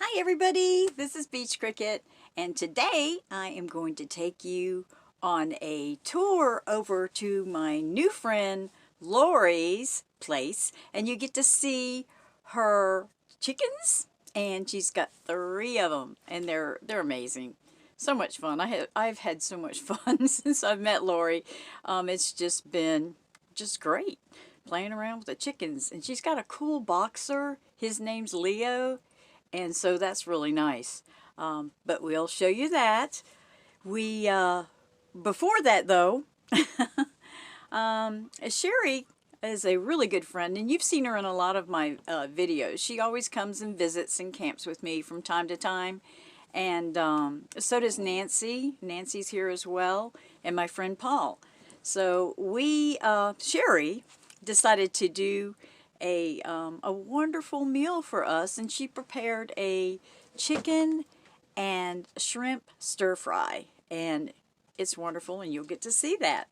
Hi everybody, this is Beachcricket, and today I am going to take you on a tour over to my new friend Lori's place, and you get to see her chickens, and she's got 3 of them, and they're amazing. So much fun. I've had so much fun since I've met Lori. It's just been great playing around with the chickens, and she's got a cool boxer. His name's Leo. And so that's really nice. But we'll show you that. Before that though, Sherry is a really good friend, and you've seen her in a lot of my videos. She always comes and visits and camps with me from time to time. And so does Nancy. Nancy's here as well, and my friend Paul. So Sherry decided to do a wonderful meal for us, and she prepared a chicken and shrimp stir fry, and it's wonderful, and you'll get to see that.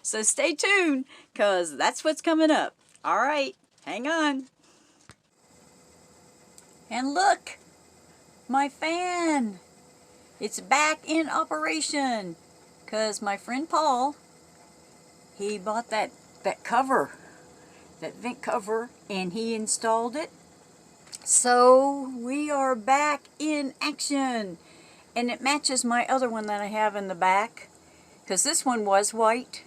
So stay tuned, because that's what's coming up. All right, hang on. And look, my fan. It's back in operation, because my friend Paul, he bought that cover, that vent cover, and he installed it. So we are back in action, and it matches my other one that I have in the back, because this one was white,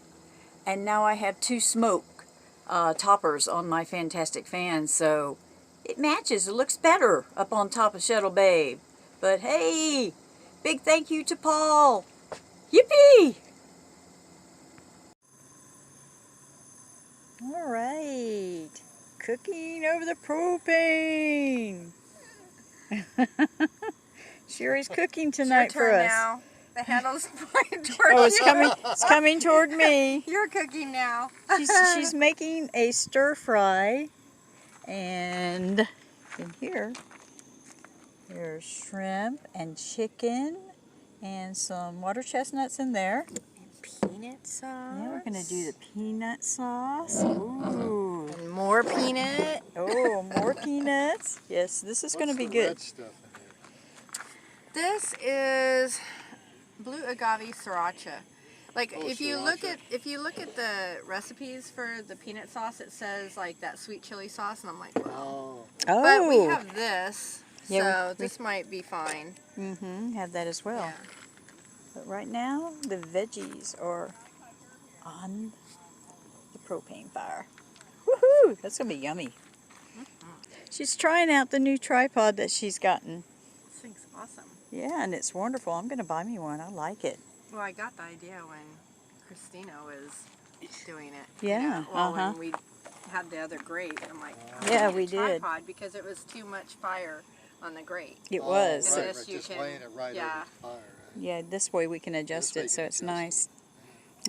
and now I have 2 smoke toppers on my fantastic fan, so it matches. It looks better up on top of Shuttle Babe. But hey, big thank you to Paul. Yippee! All right, cooking over the propane. Sherry's cooking tonight for us. Now. The handle's pointed toward you. It's coming toward me. You're cooking now. She's making a stir fry, and in here there's shrimp and chicken and some water chestnuts in there. Peanut sauce. Now we're going to do the peanut sauce. Ooh. And more peanut. Oh, more peanuts. Yes, this is going to be good. This is blue agave sriracha. Like if you look at the recipes for the peanut sauce, it says like that sweet chili sauce, and I'm like, well. Oh. But we have this, Yeah, so this might be fine. Have that as well. Yeah. But right now, the veggies are on the propane fire. Woohoo! That's going to be yummy. She's trying out the new tripod that she's gotten. This thing's awesome. Yeah, and it's wonderful. I'm going to buy me one. I like it. Well, I got the idea when Christina was doing it. Yeah. You know? Well, when we had the other grate, I'm like, yeah, we we did. Tripod because it was too much fire on the grate. It was. And Right, this just can, laying it right over the fire. Right? Yeah, this way we can adjust it so it's nice.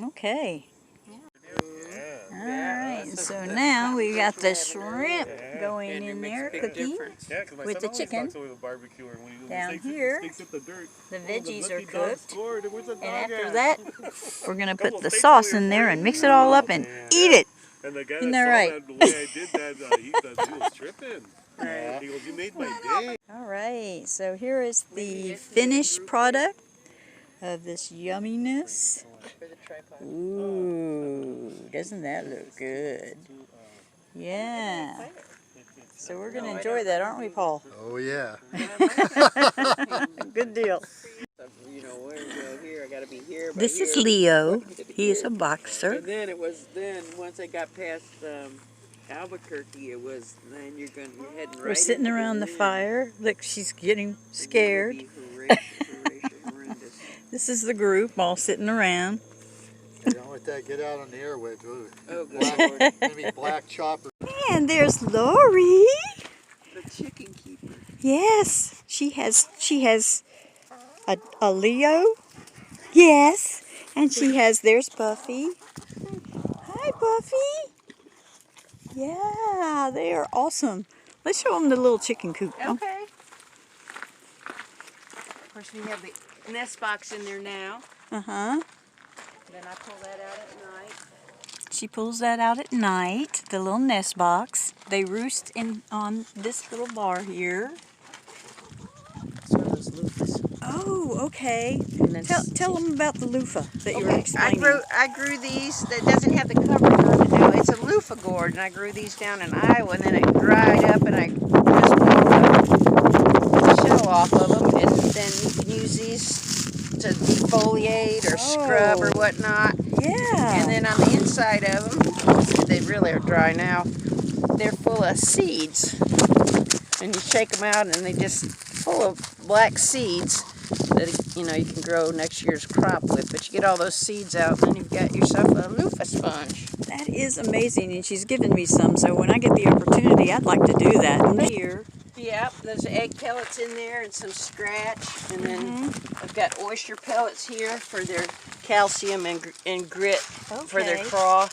Okay. Alright, so now we got the shrimp going in there, cooking with the chicken. Down here, the veggies are cooked. And after that, we're going to put the sauce in there and mix it all up and eat it. Isn't that right? He goes, you made my day. Alright, so here is the finished product of this yumminess. Ooh, doesn't that look good? Yeah. So we're going to enjoy that, aren't we, Paul? Oh, yeah. Good deal. This is Leo. He is a boxer. And then it was once I got past Albuquerque, it was then you're heading right. We're sitting around the fire. Look, she's getting scared. This is the group all sitting around. Don't let that get out on the airwaves. Oh, Black, maybe black chopper. And there's Lori. The chicken keeper. Yes, she has a Leo. Yes, and there's Buffy. Hi, Buffy. Yeah, they are awesome. Let's show them the little chicken coop. Okay. Of course, we have the nest box in there now. Uh-huh. Then I pull that out at night. She pulls that out at night, the little nest box. They roost on this little bar here. those loofahs. Oh, okay. And then Tell them about the loofah that you were I explaining. grew these. That doesn't have the cover on it now. It's a loofah gourd, and I grew these down in Iowa, and then it dried up, and I just pulled the shell off of them, and then you can use these to defoliate or scrub or whatnot. Yeah. And then on the inside of them, they really are dry now. They're full of seeds, and you shake them out, and they just full of black seeds that you can grow next year's crop with. But you get all those seeds out, and then you've got yourself a loofah sponge. That is amazing, and she's given me some, so when I get the opportunity, I'd like to do that. And here. Yep, there's egg pellets in there and some scratch, and then I've got oyster pellets here for their calcium and grit for their craw.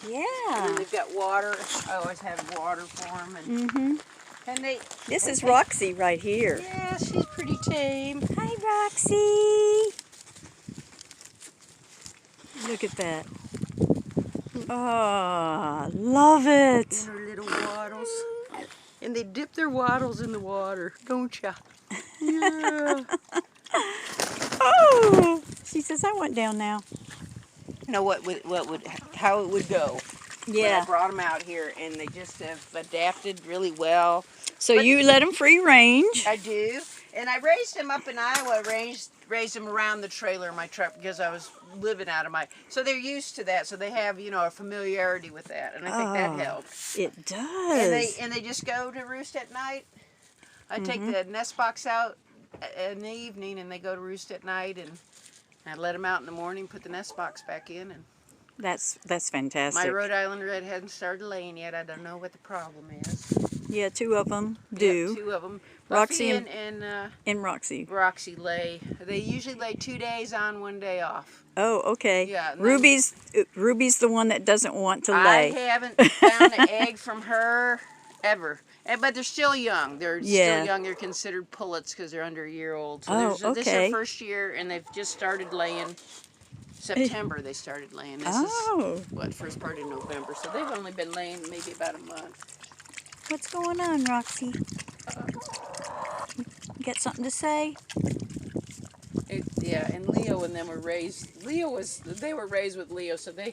Yeah. And then they've got water. I always have water for them. And This is Roxie right here. Yeah, she's pretty tame. Hi, Roxie. Look at that. Oh, love it. And her little waddles. And they dip their waddles in the water, don't ya? Yeah. Oh, she says I want down now. You know how it would go. When I Yeah. brought them out here, and they just have adapted really well. So you let them free range. I do, and I raised them up in Iowa. Raised them around the trailer of my truck because I was living out of my. So they're used to that. So they have a familiarity with that, and I think that helps. It does. And they just go to roost at night. I take the nest box out in the evening, and they go to roost at night, and I let them out in the morning, put the nest box back in, and That's fantastic. my Rhode Island red hasn't started laying yet. I don't know what the problem is. Yeah, 2 of them do. Yeah, 2 of them. Roxie Buffy and Roxie. Roxie lay. They usually lay 2 days on, 1 day off. Oh, okay. Yeah, and Ruby's the one that doesn't want to I lay. haven't found an egg from her ever. But they're still young. They're still young. They're considered pullets because they're under a year old. So this is their first year, and they've just started laying. September they started laying. This is first part of November. So they've only been laying maybe about a month. What's going on, Roxie? You got something to say? Yeah, and Leo and them were raised. They were raised with Leo, so they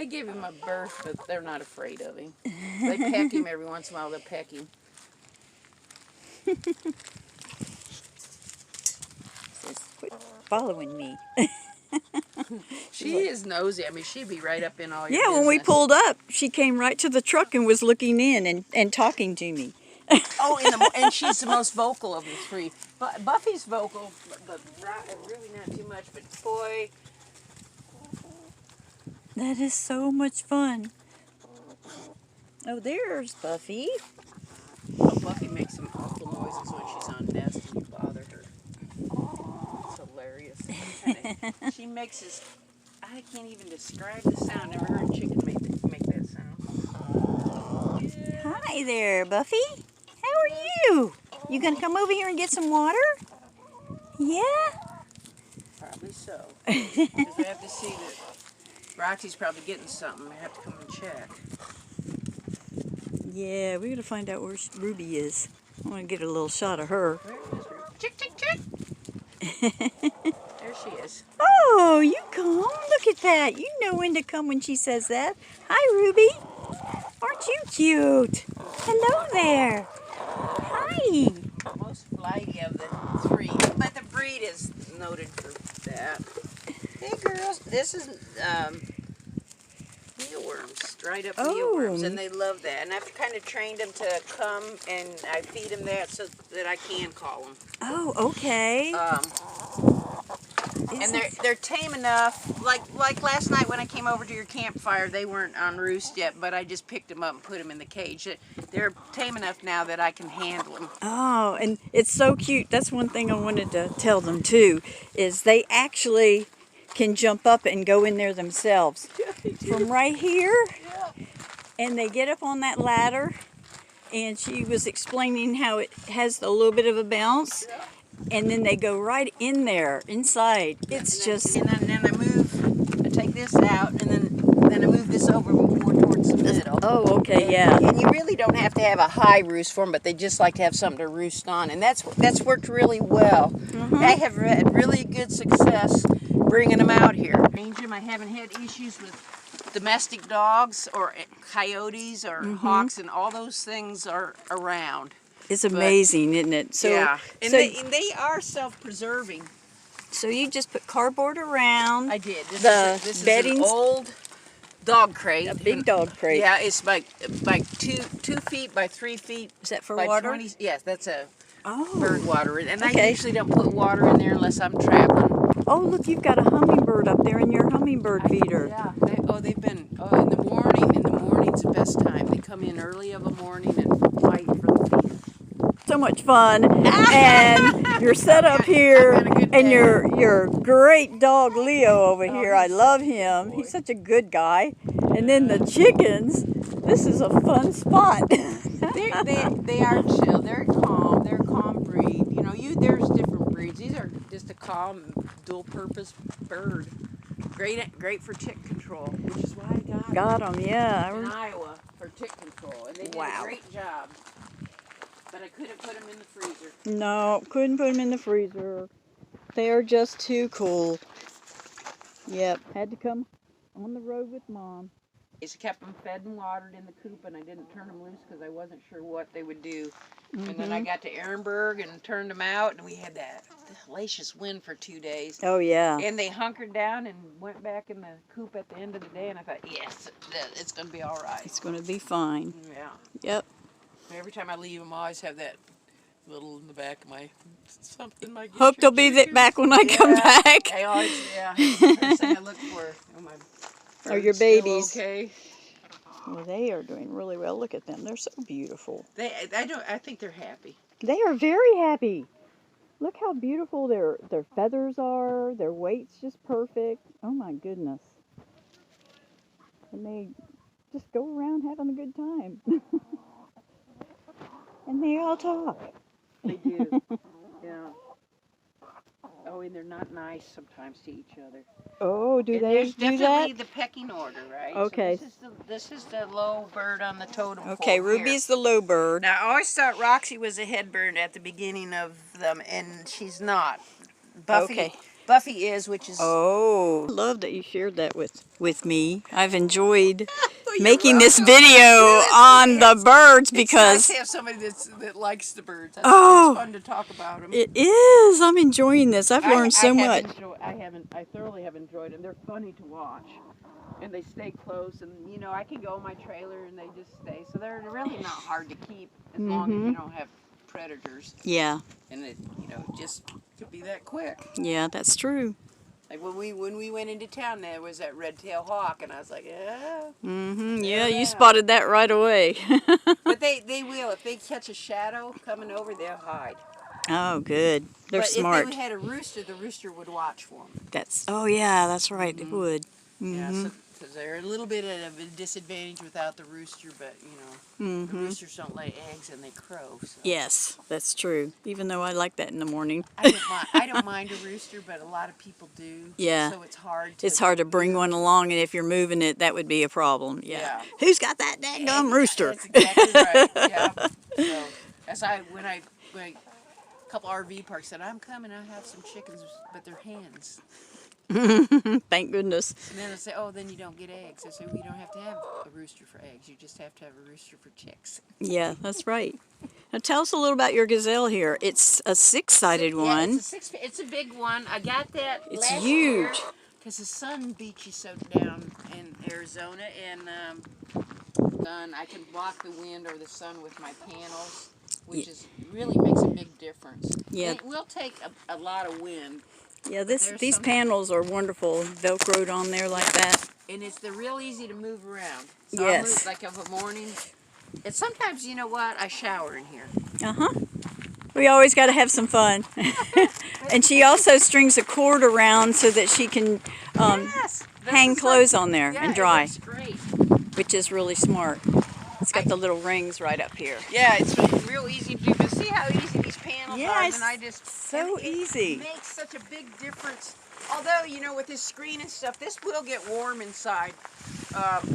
give him a birth, but they're not afraid of him. They peck him every once in a while. They'll peck him. Says, quit following me. She is nosy. I mean, she'd be right up in all your Yeah, when we business. pulled up, she came right to the truck and was looking in and talking to me. Oh, and she's the most vocal of the 3. Buffy's vocal, but really not too much. But boy, That is so much fun. Oh, there's Buffy. oh, Buffy makes some awful noises when she's on nest and you bother her. It's hilarious. She makes this. I can't even describe the sound. Never heard a chicken make that sound. Yeah. Hi there, Buffy. How are you? You gonna come over here and get some water? Yeah? Probably so. Because I have to see that Roxie's probably getting something. I have to come and check. Yeah, we gotta find out where Ruby is. I wanna get a little shot of her. Where is Ruby? Chick, chick, chick. There she is. Oh, you come. Look at that. You know when to come when she says that. Hi, Ruby. Aren't you cute? Hello there. Hi. Most flighty of the 3, but the breed is noted for that. Hey girls, this is mealworms, dried up mealworms, and they love that. And I've kind of trained them to come, and I feed them that so that I can call them. Oh, okay. And they're tame enough. Like last night when I came over to your campfire, they weren't on roost yet, but I just picked them up and put them in the cage. They're tame enough now that I can handle them. Oh, and it's so cute. That's one thing I wanted to tell them too, is they actually can jump up and go in there themselves. From right here, and they get up on that ladder, and she was explaining how it has a little bit of a bounce, and then they go right in there, inside. It's just... And then I take this out, and then I move this over more towards the middle. Oh, okay, yeah. And you really don't have to have a high roost for them, but they just like to have something to roost on, and that's worked really well. I have had really good success bringing them out here. I haven't had issues with domestic dogs or coyotes or hawks, and all those things are around. It's amazing, isn't it? So, yeah, and, so, they are self-preserving. So you just put cardboard around. I did. This is beddings. an old dog crate. A big dog crate. Yeah, it's like 2 feet by 3 feet. Is that for by water? 20, yes, that's a Oh. bird water. And Okay. I usually don't put water in there unless I'm traveling. Oh, look, you've got a hummingbird up there in your hummingbird feeder. Yeah. They've been in the morning. In the morning's the best time. They come in early of a morning and fight for the feed. So much fun, and you're set up here, and your great dog Leo over here. I love him. He's such a good guy. And then the chickens. This is a fun spot. they are chill. They're calm. They're a calm breed. You know, there's different breeds. These are just a calm, dual-purpose bird. Great for tick control, which is why I got them, yeah. in Iowa for tick control, and they did a great job. But I couldn't put them in the freezer. No, couldn't put them in the freezer. They are just too cool. Yep, had to come on the road with Mom. I kept them fed and watered in the coop, and I didn't turn them loose because I wasn't sure what they would do. And then I got to Ehrenberg and turned them out, and we had that hellacious wind for 2 days. Oh, yeah. And they hunkered down and went back in the coop at the end of the day, and I thought, yes, it's going to be all right. It's going to be fine. Yeah. Yep. Every time I leave them, I always have that little in the back of my something. My Hope they'll be back when I come back. I always, first thing I look for. Are your babies? Okay. Well, they are doing really well. Look at them. They're so beautiful. I think they're happy. They are very happy. Look how beautiful their feathers are. Their weight's just perfect. Oh my goodness. And they just go around having a good time. And they all talk. They do. Yeah. Oh, and they're not nice sometimes to each other. Oh, do they There's do definitely that? the pecking order, right? Okay. So this is the low bird on the totem pole. Okay, Ruby's the low bird. Now, I always thought Roxie was a head bird at the beginning of them, and she's not. Buffy is, which is... Oh, I love that you shared that with me. I've enjoyed making this video on the birds because... It's nice to have somebody that likes the birds. It's fun to talk about them. It is. I'm enjoying this. I've learned so much. I thoroughly have enjoyed them. They're funny to watch. And they stay close, and you know, I can go in my trailer and they just stay. So they're really not hard to keep as long as you don't have predators. Yeah. And it, just could be that quick. Yeah, that's true. Like when we went into town, there was that red-tailed hawk, and I was like, yeah. Yeah, you spotted that right away. But they will. If they catch a shadow coming over, they'll hide. Oh, good. They're smart. If they had a rooster, the rooster would watch for them. Oh yeah, that's right. It would. Yeah, because they're a little bit of a disadvantage without the rooster, but the roosters don't lay eggs and they crow. So. Yes, that's true. Even though I like that in the morning. I don't mind a rooster, but a lot of people do. Yeah. So it's hard. It's hard to bring one along, and if you're moving it, that would be a problem. Yeah. Who's got that dadgum rooster? That's exactly right. Yeah. So when a couple RV parks said, "I'm coming, I have some chickens, but they're hens." Thank goodness. And then they'll say, "Oh, then you don't get eggs." I say, "We don't have to have a rooster for eggs. You just have to have a rooster for chicks." Yeah, that's right. Now tell us a little about your gazelle here. It's a 6-sided one. It's a big one. I got that It's last huge. year because the sun beat you so down in Arizona, and I can block the wind or the sun with my panels, which really makes a big difference. Yeah. And it will take a lot of wind. Yeah, these panels are wonderful, Velcroed on there like that. And they're real easy to move around. So Yes. I'll move, like of a morning. And sometimes, you know what, I shower in here. We always got to have some fun. And she also strings a cord around so that she can hang clothes on there and dry, It's great. which is really smart. It's got the little rings right up here. Yeah, it's real easy to do. But see how easy these panels are? Yes, And I just so easy. It makes such a big difference Although, you know, with this screen and stuff, this will get warm inside,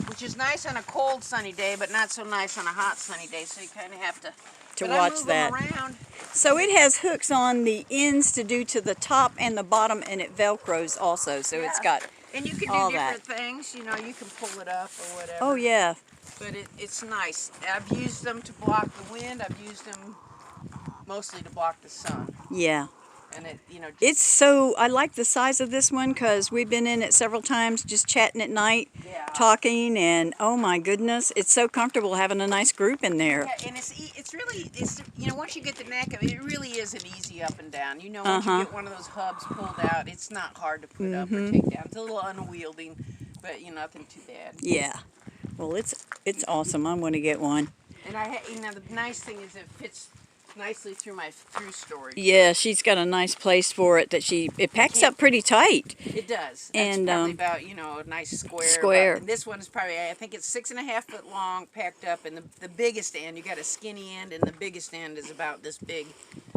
which is nice on a cold sunny day, but not so nice on a hot sunny day. So you kind of have to but watch I move that. them around. So it has hooks on the ends to do to the top and the bottom, and it velcros also. So it's got and you can all do different that. things. You know, you can pull it up or whatever. Oh yeah. But it's nice. I've used them to block the wind. I've used them mostly to block the sun. Yeah. And it, you know, It's so, I like the size of this one because we've been in it several times just chatting at night, talking, and oh my goodness, it's so comfortable having a nice group in there. Yeah, and it's really, you know, once you get the knack of it, it really is an easy up and down. You know, once you get one of those hubs pulled out, it's not hard to put up or take down. It's a little unwieldy, but you know, nothing too bad. Yeah. Well, it's awesome. I'm going to get one. And you know, the nice thing is it fits nicely through my storage. Yeah, she's got a nice place for it that it packs up pretty tight. It does. And it's probably about, you know, a nice square. Square. And this one is probably, I think it's 6.5 foot long, packed up, and the biggest end, you got a skinny end, and the biggest end is about this big,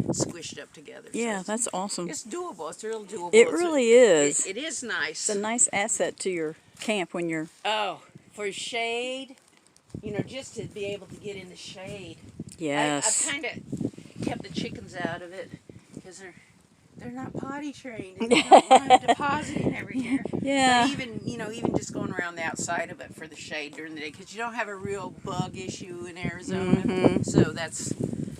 squished up together. Yeah, So that's awesome. it's doable. It's real doable. It really is. It is nice. It's a nice asset to your camp when you're... Oh, for shade, you know, just to be able to get in the shade. Yes. I've kind of kept the chickens out of it because they're not potty trained and they don't want depositing every year. Yeah. But even just going around the outside of it for the shade during the day because you don't have a real bug issue in Arizona. So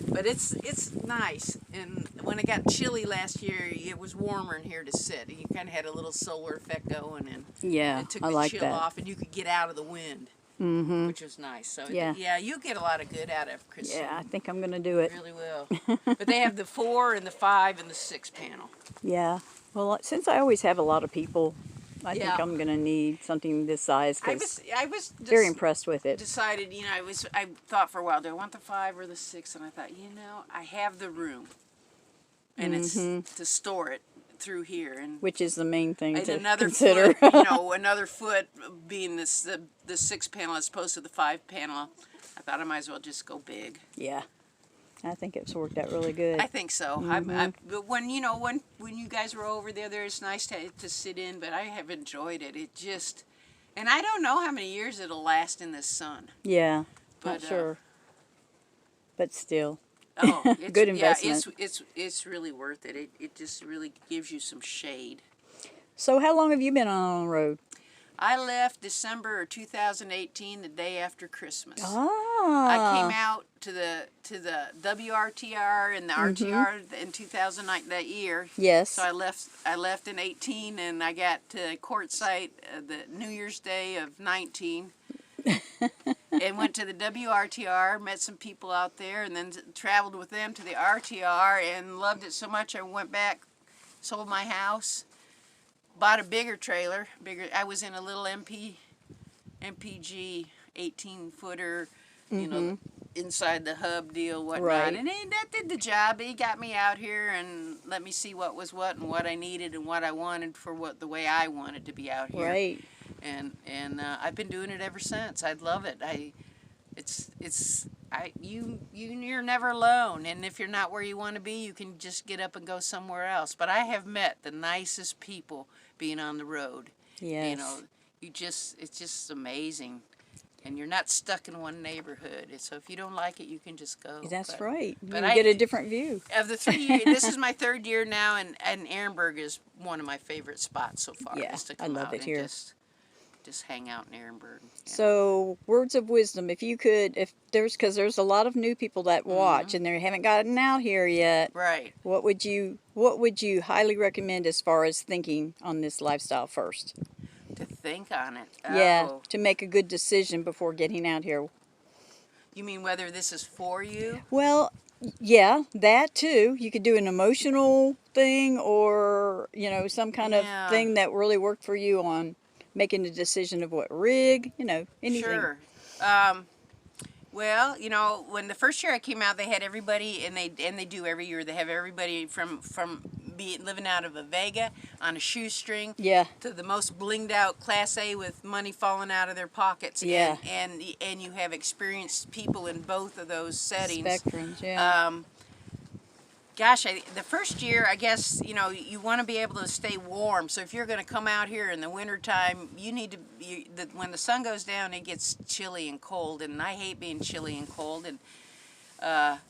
but it's nice. And when it got chilly last year, it was warmer in here to sit. You kind of had a little solar effect going, and Yeah, it took I the like chill that. off, and you could get out of the wind. Which was nice. So Yeah. you get a lot of good out of Christine. Yeah, I think I'm going to do it. You really will. But they have the 4 and the 5 and the 6 panel. Yeah. Well, since I always have a lot of people, I think I'm going to need something this size because I was very impressed with it. decided, you know, I thought for a while, do I want the 5 or the 6? And I thought, you know, I have the room. And it's to store it through here, and Which is the main thing and to another consider. foot, you know, another foot being the 6 panel as opposed to the 5 panel. I thought I might as well just go big. Yeah. I think it's worked out really good. I think so. But when you guys were over there, it's nice to sit in. But I have enjoyed it. It just, and I don't know how many years it'll last in this sun. Yeah. But, Not sure. But still. Oh, it's, Good investment. Yeah, it's really worth it. It just really gives you some shade. So how long have you been on the road? I left December 2018, the day after Christmas. Ah. I came out to the WRTR and the RTR in 2009 that year. Yes. So I left in 18, and I got to Quartzsite the New Year's Day of 19. And went to the WRTR, met some people out there, and then traveled with them to the RTR and loved it so much I went back, sold my house, bought a bigger trailer. I was in a little MPG 18-footer, you know, inside the hub deal, whatnot. Right. And that did the job. He got me out here and let me see what was what and what I needed and what I wanted for the way I wanted to be out here. Right. And I've been doing it ever since. I love it. You're never alone, and if you're not where you want to be, you can just get up and go somewhere else. But I have met the nicest people being on the road. Yes. You know, it's just amazing, and you're not stuck in one neighborhood. So if you don't like it, you can just go. That's right. You but get a different view. Of the 3 years, this is my 3rd year now, and Ehrenberg is one of my favorite spots so far. Yeah, just to I come love out it and here. Just hang out in Ehrenberg. Yeah. So, words of wisdom, because there's a lot of new people that watch and they haven't gotten out here yet. Right. What would you highly recommend as far as thinking on this lifestyle first? To think on it. Yeah, Oh. to make a good decision before getting out here. You mean whether this is for you? Well, yeah, that too. You could do an emotional thing or, you know, some kind of thing that really worked for you on making the decision of what rig, you know, anything. Sure. Well, you know, when the first year I came out, they had everybody, and they do every year. They have everybody from living out of a Vega on a shoestring, Yeah. to the most blinged out Class A with money falling out of their pockets. Yeah. And you have experienced people in both of those settings. Spectrums, yeah. Gosh, the first year, I guess, you know, you want to be able to stay warm. So if you're going to come out here in the wintertime, you need to, when the sun goes down, it gets chilly and cold. And I hate being chilly and cold. And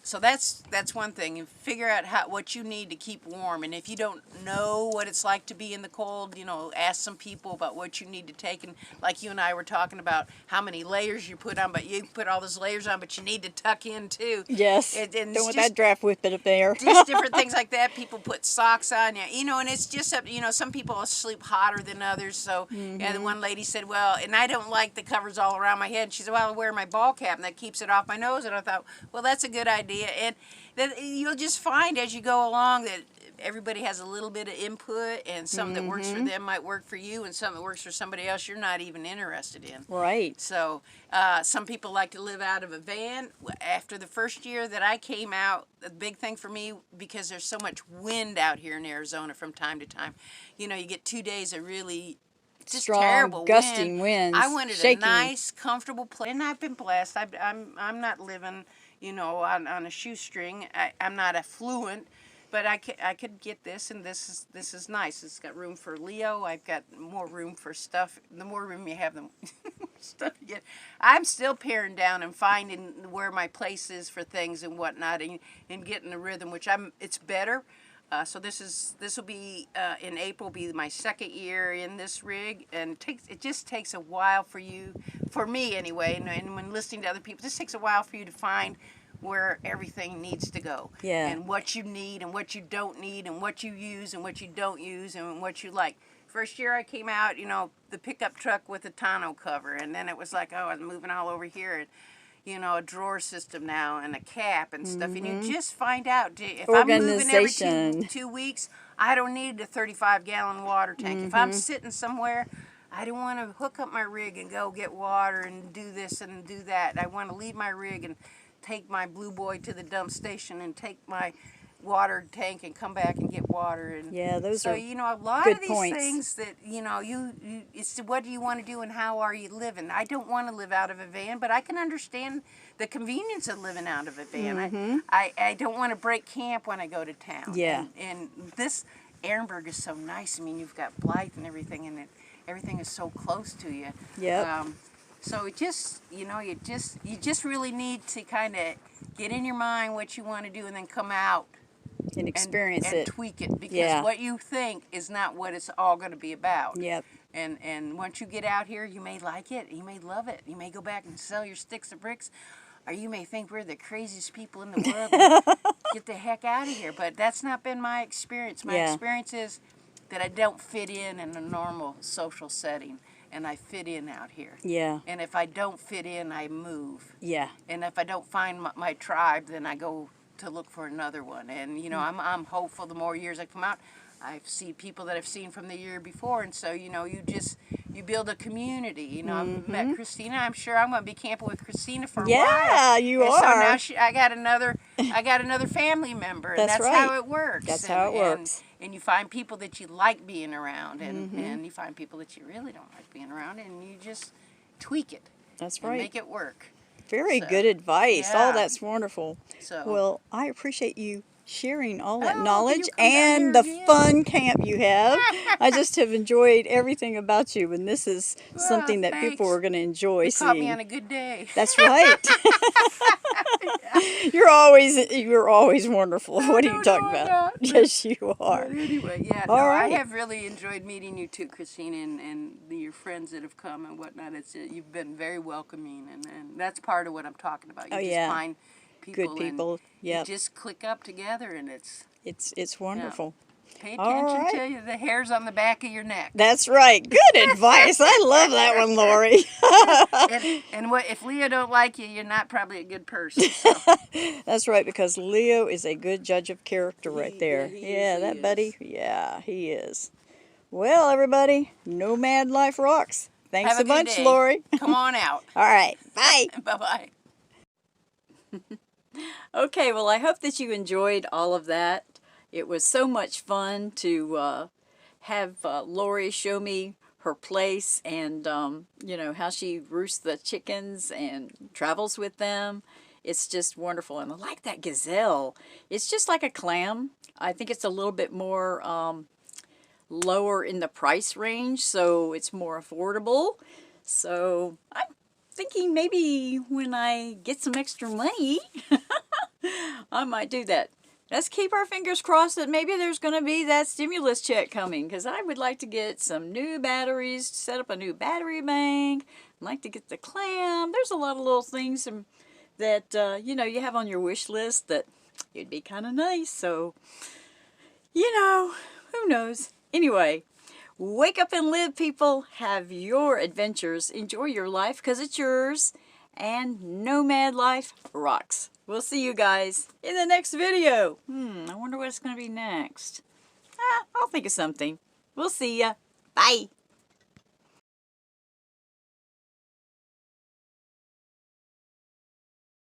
so that's one thing. You figure out what you need to keep warm. And if you don't know what it's like to be in the cold, you know, ask some people about what you need to take. And like you and I were talking about how many layers you put on, but you put all those layers on, but you need to tuck in too. Yes. And Don't want that draft whipping up there. Just different things like that. People put socks on, you know, and it's just, you know, some people sleep hotter than others. So, and one lady said, well, and I don't like the covers all around my head. She said, well, I wear my ball cap and that keeps it off my nose. And I thought, well, that's a good idea. And then you'll just find as you go along that everybody has a little bit of input, and something that works for them might work for you, and something that works for somebody else you're not even interested in. Right. So some people like to live out of a van. After the first year that I came out, the big thing for me, because there's so much wind out here in Arizona from time to time, you know, you get 2 days of really just strong, terrible gusting winds. I wanted shaking. a nice, comfortable place, and I've been blessed. I'm not living, you know, on a shoestring. I'm not affluent, but I could get this, and this is nice. It's got room for Leo. I've got more room for stuff. The more room you have, the more stuff you get. I'm still paring down and finding where my place is for things and whatnot, and getting the rhythm, which it's better. So this will be in April, be my second year in this rig, and it just takes a while for me anyway, and when listening to other people, it just takes a while for you to find where everything needs to go. Yeah. And what you need and what you don't need, and what you use and what you don't use, and what you like. First year I came out, you know, the pickup truck with a tonneau cover, and then it was like, oh, I was moving all over here, and you know, a drawer system now and a cap and stuff. And you just find out, if I'm moving every 2 weeks, I don't need a 35-gallon water tank. If I'm sitting somewhere, I don't want to hook up my rig and go get water and do this and do that. I want to leave my rig and take my Blue Boy to the dump station and take my water tank and come back and get water. And yeah, those so, are you know, a lot good of these points. things that, you know, it's what do you want to do and how are you living? I don't want to live out of a van, but I can understand the convenience of living out of a van. I don't want to break camp when I go to town. Yeah. And this Ehrenberg is so nice. I mean, you've got Blythe and everything, and everything is so close to you. Yep. So it just, you know, you just really need to kind of get in your mind what you want to do and then come out and experience and it. tweak it, because what you think is not what it's all going to be about. Yep. And once you get out here, you may like it, you may love it, you may go back and sell your sticks of bricks, or you may think we're the craziest people in the world and get the heck out of here. But that's not been my experience. My experience is that I don't fit in a normal social setting, and I fit in out here. Yeah. And if I don't fit in, I move. Yeah. And if I don't find my tribe, then I go to look for another one. And you know, I'm hopeful the more years I come out, I see people that I've seen from the year before, and so you know, you build a community. You know, I've met Christina. I'm sure I'm going to be camping with Christina for a while. Yeah, you and are. So now I got another family member. And That's that's right. how it works. That's how it works. And you find people that you like being around, and you find people that you really don't like being around, and you just tweak it. That's and right. make it work. Very good advice. Yeah. Oh, that's wonderful. So Well, I appreciate you sharing all that Oh, knowledge you come down and here the again. fun camp you have. I just have enjoyed everything about you, and this is something that people thanks. are going to enjoy you caught me seeing. on a good day. That's right. You're always wonderful. What are you talking I'm about? not. Yes, you are. But anyway, yeah, All no, right. I have really enjoyed meeting you too, Christina, and your friends that have come and whatnot. You've been very welcoming, and that's part of what I'm talking about. You just find people, Good people. and Yep. you just click up together, and It's wonderful. pay All attention right. to the hairs on the back of your neck. That's right. Good advice. I love that one, Lori. And what if Leo don't like you? You're not probably a good person. So. That's right, because Leo is a good judge of character right there. he is. Buddy. Yeah, he is. Well, everybody, Nomad Life rocks. Thanks Have a a good bunch, day. Lori. Come on out. All right. Bye. Bye-bye. Okay, well, I hope that you enjoyed all of that. It was so much fun to have Lori show me her place and, you know, how she roosts the chickens and travels with them. It's just wonderful. And I like that Gazelle. It's just like a clam. I think it's a little bit more lower in the price range, so it's more affordable. So I'm thinking maybe when I get some extra money, I might do that. Let's keep our fingers crossed that maybe there's going to be that stimulus check coming, because I would like to get some new batteries, set up a new battery bank. I'd like to get the clam. There's a lot of little things that, you know, you have on your wish list that it'd be kind of nice. So, you know, who knows? Anyway, wake up and live, people. Have your adventures. Enjoy your life because it's yours. And Nomad Life rocks. We'll see you guys in the next video. I wonder what it's going to be next. I'll think of something. We'll see ya. Bye.